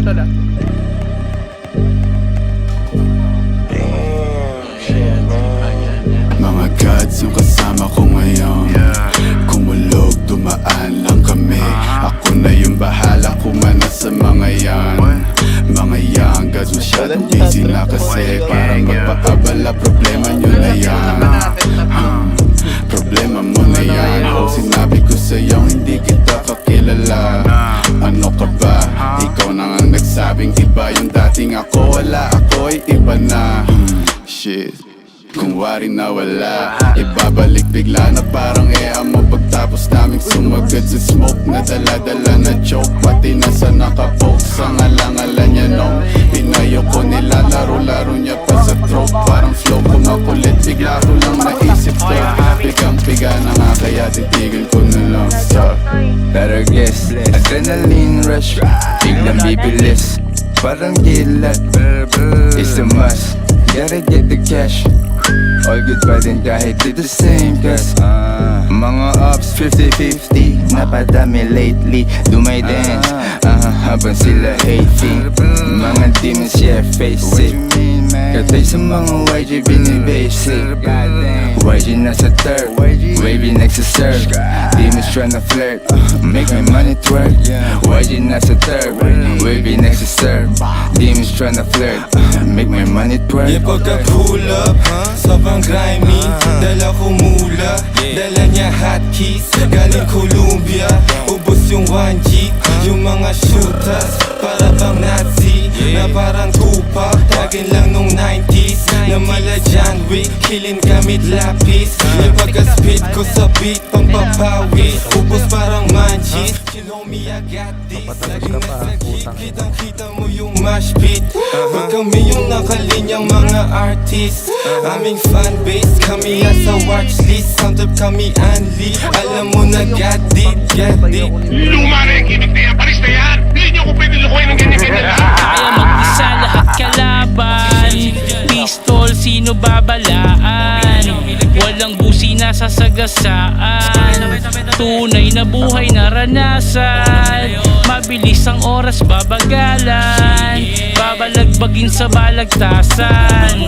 tol ah. Mga gods yung kasama ko ngayon. Kumulog, dumaan lang kami. Ako na yung bahala kumana sa mga yan. Mga young gods masyadong busy na kasi. Parang magpaabala, problema nyo na yan. Problema mo na yan. Kung sinabi ko sa'yo hindi kita kakilala, ano ka ba? Ikaw na nga nagsabing iba yung dating ako. Wala, ako'y iba na. Shit, kung wari na wala, ibabalik bigla na parang mo. Pagtapos naming sumagad sa smoke na dala-dala na choke, pati nasa nakapoke sa ngalangalan niya nung pinayo ko nila. Laro-laro niya pa sa throat, parang flow ko makulit. Bigla ko lang naisip ko, pigang-piga na nga kaya titigil ko na lang. Better guess, adrenaline rush, biglang bibilis, parang gilat, it's a must, gotta get the cash. All good pa din kahit di the same cause mga ups 50-50, napadami lately. Dumay dance, habang sila hating. Mga demons, yeah, face it. Katay sa mga YG binibasic. YG nasa third, wavy next to serve. Demons tryna flirt, make my money twerk. YG nasa third, wavy next to serve. Demons tryna flirt, make my money twerk. Yeah, pagka-pull up, sobrang grimy. Dala ko mula, dala niya hotkeys. Galing Columbia, ubos yung 1G. Yung mga shooters, para bang Nazi. Na parang Tupac, tagin lang nung 90s. Na mala John Wick, killing gamit lapis. Yung pagka-spit ko sa beat, pampapawis. Ubos parang manchis. Kill me, I got this. Laging nasa hit, kitang-kita mo yung mash pit. Pag kami yung nakalinyang mga artist, aming fanbase, kami sa watchlist. Soundtrap kami unli, alam mo na got it, get it. Luma na yung gimmick na yan, palis na yan. Hindi nyo ko pwede lukuhin ng ganyan-ganyan lang. Kaya mag-isa lahat kalaban. Pistol, sino babalaan? Walang busi na sasagasaan. Tunay na buhay naranasan. Mabilis ang oras babagalan. Babalagbagin sa balagtasan.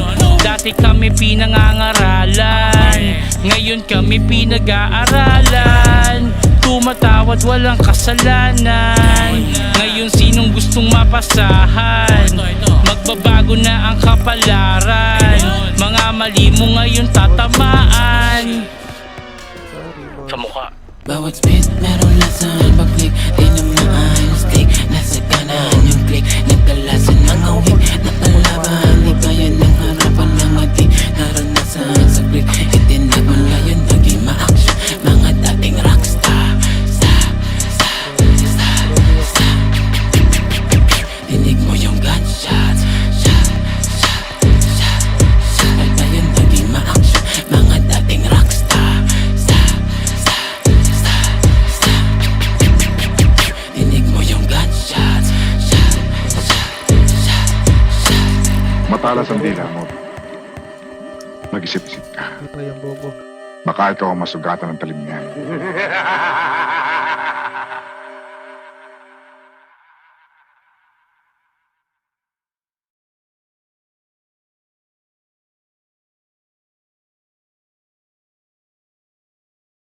Dati kami pinangangaralan, ngayon kami pinag-aaralan. Tumatawad walang kasalanan, ngayon sinong gustong mapasahan? Magbabago na ang kapalaran, mga mali mo ngayon tatamaan sa mukha. Bawat spit meron lasan, pag-click di na maayos click. Nasa kanan yung click, nagkalasan ng awik. Nakalaban, di kaya ng harapan na mati. Naranasan sa click, itinaban ngayon naging ma-action. Mga dating rockstar, dinig mo yung gunshots. Ngayon naging ma-action. Mga dating rockstar, dinig mo yung gunshots. Matalas ang dila mo. Mag-isip-isip ka. Baka ikaw ang masugatan ng talim niya.